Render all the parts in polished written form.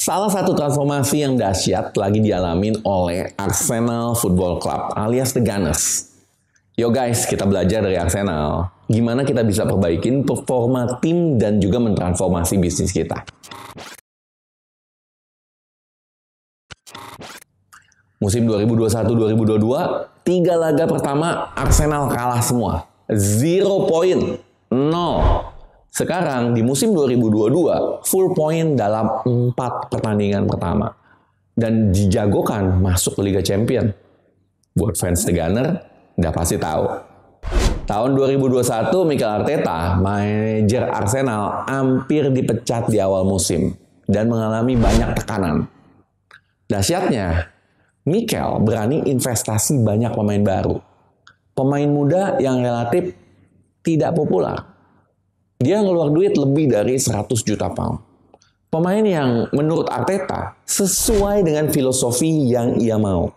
Salah satu transformasi yang dahsyat lagi dialamin oleh Arsenal Football Club alias The Gunners. Yo guys, kita belajar dari Arsenal. Gimana kita bisa perbaikin performa tim dan juga mentransformasi bisnis kita. Musim 2021-2022, 3 laga pertama Arsenal kalah semua. 0 poin, 0. Sekarang di musim 2022, full point dalam 4 pertandingan pertama. Dan dijagokan masuk ke Liga Champion. Buat fans The Gunner, udah pasti tahu. Tahun 2021, Mikel Arteta, manajer Arsenal, hampir dipecat di awal musim. Dan mengalami banyak tekanan. Dahsyatnya, Mikel berani investasi banyak pemain baru. Pemain muda yang relatif tidak populer. Dia ngeluar duit lebih dari 100 juta pound. Pemain yang menurut Arteta sesuai dengan filosofi yang ia mau.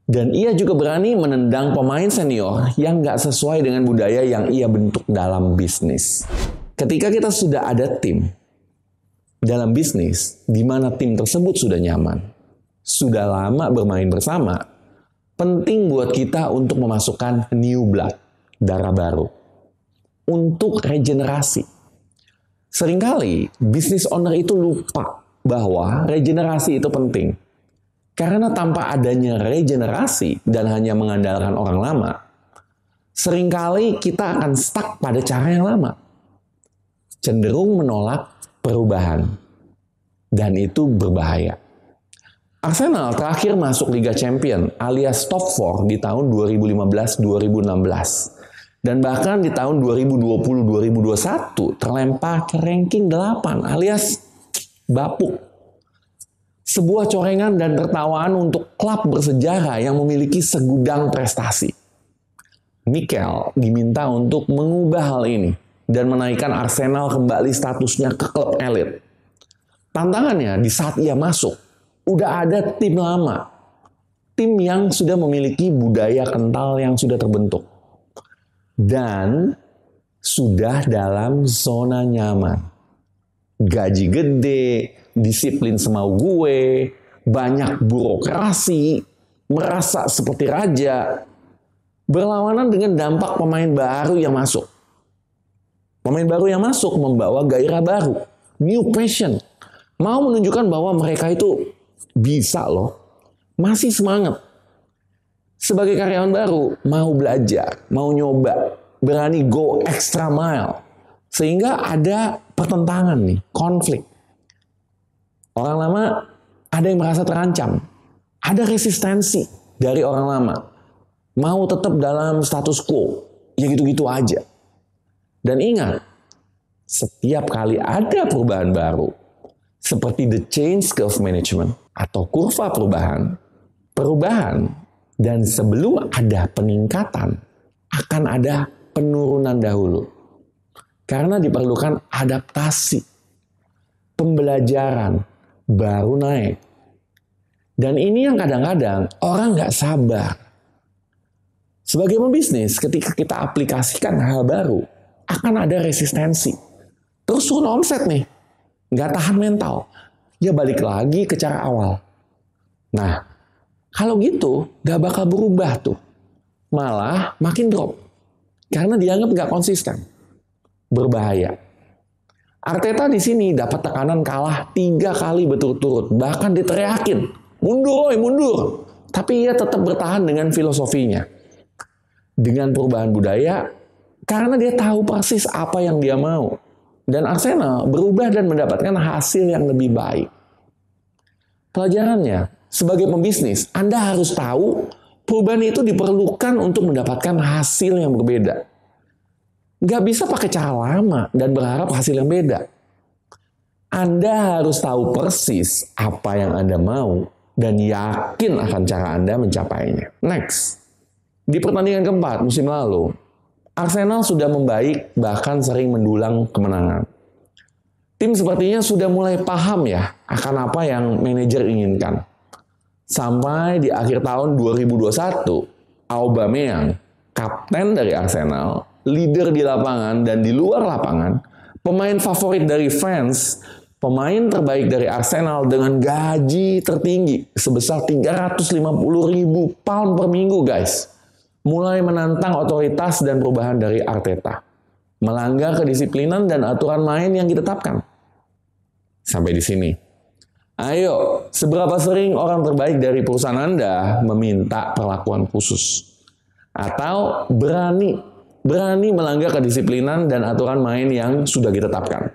Dan ia juga berani menendang pemain senior yang nggak sesuai dengan budaya yang ia bentuk dalam bisnis. Ketika kita sudah ada tim dalam bisnis di mana tim tersebut sudah nyaman, sudah lama bermain bersama, penting buat kita untuk memasukkan new blood, darah baru. Untuk regenerasi. Seringkali bisnis owner itu lupa bahwa regenerasi itu penting. Karena tanpa adanya regenerasi dan hanya mengandalkan orang lama, seringkali kita akan stuck pada cara yang lama. Cenderung menolak perubahan. Dan itu berbahaya. Arsenal terakhir masuk Liga Champion alias top 4 di tahun 2015-2016. Dan bahkan di tahun 2020-2021 terlempar ke ranking 8 alias bapuk. Sebuah corengan dan tertawaan untuk klub bersejarah yang memiliki segudang prestasi. Mikel diminta untuk mengubah hal ini dan menaikkan Arsenal kembali statusnya ke klub elit. Tantangannya di saat ia masuk, udah ada tim lama. Tim yang sudah memiliki budaya kental yang sudah terbentuk. Dan sudah dalam zona nyaman. Gaji gede, disiplin semau gue, banyak burokrasi, merasa seperti raja. Berlawanan dengan dampak pemain baru yang masuk. Pemain baru yang masuk membawa gairah baru, new passion. Mau menunjukkan bahwa mereka itu bisa loh, masih semangat. Sebagai karyawan baru, mau belajar, mau nyoba, berani go extra mile. Sehingga ada pertentangan nih, konflik. Orang lama ada yang merasa terancam. Ada resistensi dari orang lama. Mau tetap dalam status quo, ya gitu-gitu aja. Dan ingat, setiap kali ada perubahan baru, seperti the change curve management atau kurva perubahan, dan sebelum ada peningkatan, akan ada penurunan dahulu. Karena diperlukan adaptasi, pembelajaran, baru naik. Dan ini yang kadang-kadang orang nggak sabar. Sebagai pembisnis, ketika kita aplikasikan hal baru, akan ada resistensi. Terus turun omset nih, nggak tahan mental. Ya balik lagi ke cara awal. Nah, kalau gitu, gak bakal berubah tuh. Malah makin drop. Karena dianggap gak konsisten. Berbahaya. Arteta di sini dapat tekanan kalah 3 kali berturut-turut. Bahkan diteriakin. Mundur, oi, mundur. Tapi ia tetap bertahan dengan filosofinya. Dengan perubahan budaya, karena dia tahu persis apa yang dia mau. Dan Arsenal berubah dan mendapatkan hasil yang lebih baik. Pelajarannya, sebagai pembisnis, Anda harus tahu perubahan itu diperlukan untuk mendapatkan hasil yang berbeda. Nggak bisa pakai cara lama dan berharap hasil yang beda. Anda harus tahu persis apa yang Anda mau dan yakin akan cara Anda mencapainya. Next, di pertandingan keempat musim lalu, Arsenal sudah membaik bahkan sering mendulang kemenangan. Tim sepertinya sudah mulai paham ya akan apa yang manajer inginkan. Sampai di akhir tahun 2021, Aubameyang, kapten dari Arsenal, leader di lapangan dan di luar lapangan, pemain favorit dari fans, pemain terbaik dari Arsenal dengan gaji tertinggi sebesar 350.000 pound per minggu, guys. Mulai menantang otoritas dan perubahan dari Arteta. Melanggar kedisiplinan dan aturan main yang ditetapkan. Sampai di sini. Ayo, seberapa sering orang terbaik dari perusahaan Anda meminta perlakuan khusus? Atau berani melanggar kedisiplinan dan aturan main yang sudah ditetapkan?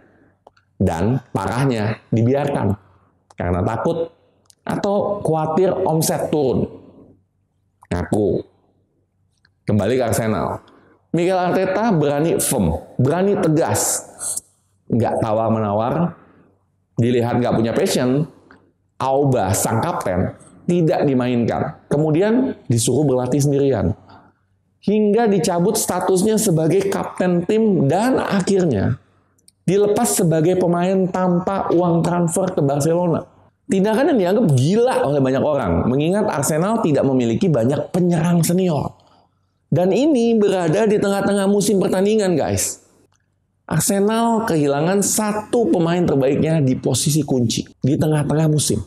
Dan parahnya dibiarkan karena takut atau khawatir omset turun. Ngaku. Kembali ke Arsenal. Mikel Arteta berani firm, berani tegas. Nggak tawar-menawar, dilihat nggak punya passion, Auba, sang kapten, tidak dimainkan. Kemudian disuruh berlatih sendirian. Hingga dicabut statusnya sebagai kapten tim dan akhirnya dilepas sebagai pemain tanpa uang transfer ke Barcelona. Tindakan yang dianggap gila oleh banyak orang, mengingat Arsenal tidak memiliki banyak penyerang senior. Dan ini berada di tengah-tengah musim pertandingan, guys. Arsenal kehilangan satu pemain terbaiknya di posisi kunci di tengah-tengah musim.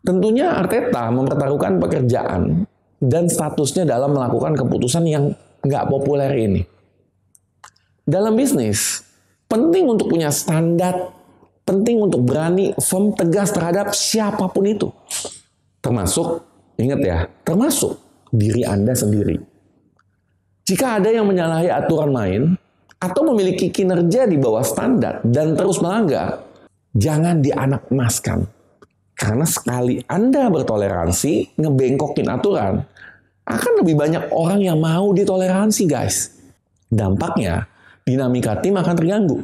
Tentunya Arteta mempertaruhkan pekerjaan dan statusnya dalam melakukan keputusan yang nggak populer ini. Dalam bisnis, penting untuk punya standar, penting untuk berani firm tegas terhadap siapapun itu. Termasuk, ingat ya, termasuk diri Anda sendiri. Jika ada yang menyalahi aturan main, atau memiliki kinerja di bawah standar dan terus melanggar, jangan dianak emaskan. Karena sekali Anda bertoleransi, ngebengkokin aturan, akan lebih banyak orang yang mau ditoleransi, guys. Dampaknya, dinamika tim akan terganggu.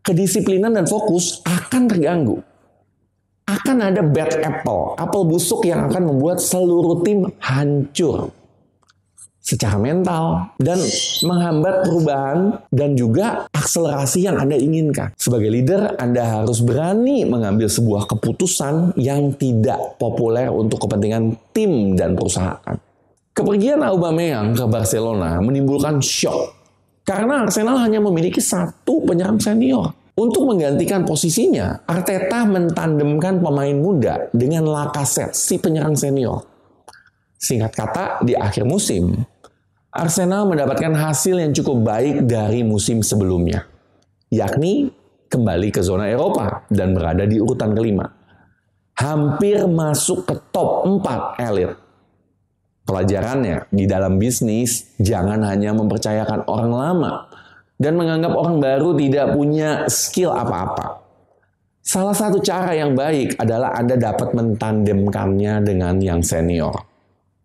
Kedisiplinan dan fokus akan terganggu. Akan ada bad apple busuk yang akan membuat seluruh tim hancur secara mental dan menghambat perubahan dan juga akselerasi yang Anda inginkan. Sebagai leader, Anda harus berani mengambil sebuah keputusan yang tidak populer untuk kepentingan tim dan perusahaan. Kepergian Aubameyang ke Barcelona menimbulkan shock karena Arsenal hanya memiliki satu penyerang senior. Untuk menggantikan posisinya, Arteta mentandemkan pemain muda dengan Lacazette, si penyerang senior. Singkat kata, di akhir musim, Arsenal mendapatkan hasil yang cukup baik dari musim sebelumnya, yakni kembali ke zona Eropa dan berada di urutan kelima. Hampir masuk ke top 4 elit. Pelajarannya, di dalam bisnis, jangan hanya mempercayakan orang lama dan menganggap orang baru tidak punya skill apa-apa. Salah satu cara yang baik adalah Anda dapat mentandemkannya dengan yang senior.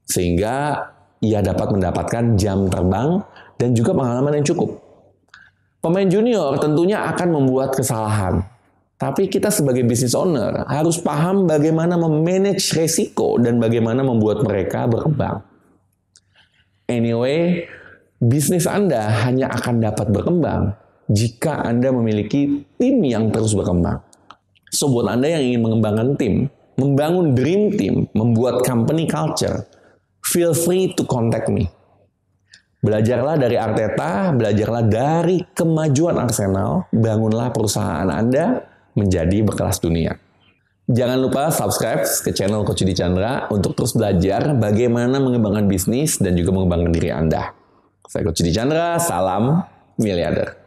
Sehingga ia dapat mendapatkan jam terbang dan juga pengalaman yang cukup. Pemain junior tentunya akan membuat kesalahan. Tapi kita sebagai business owner harus paham bagaimana memanage resiko dan bagaimana membuat mereka berkembang. Anyway, bisnis Anda hanya akan dapat berkembang jika Anda memiliki tim yang terus berkembang. So, buat Anda yang ingin mengembangkan tim, membangun dream team, membuat company culture, feel free to contact me. Belajarlah dari Arteta, belajarlah dari kemajuan Arsenal, bangunlah perusahaan Anda menjadi berkelas dunia. Jangan lupa subscribe ke channel Coach Yudi Chandra untuk terus belajar bagaimana mengembangkan bisnis dan juga mengembangkan diri Anda. Saya Coach Yudi Chandra, salam miliarder.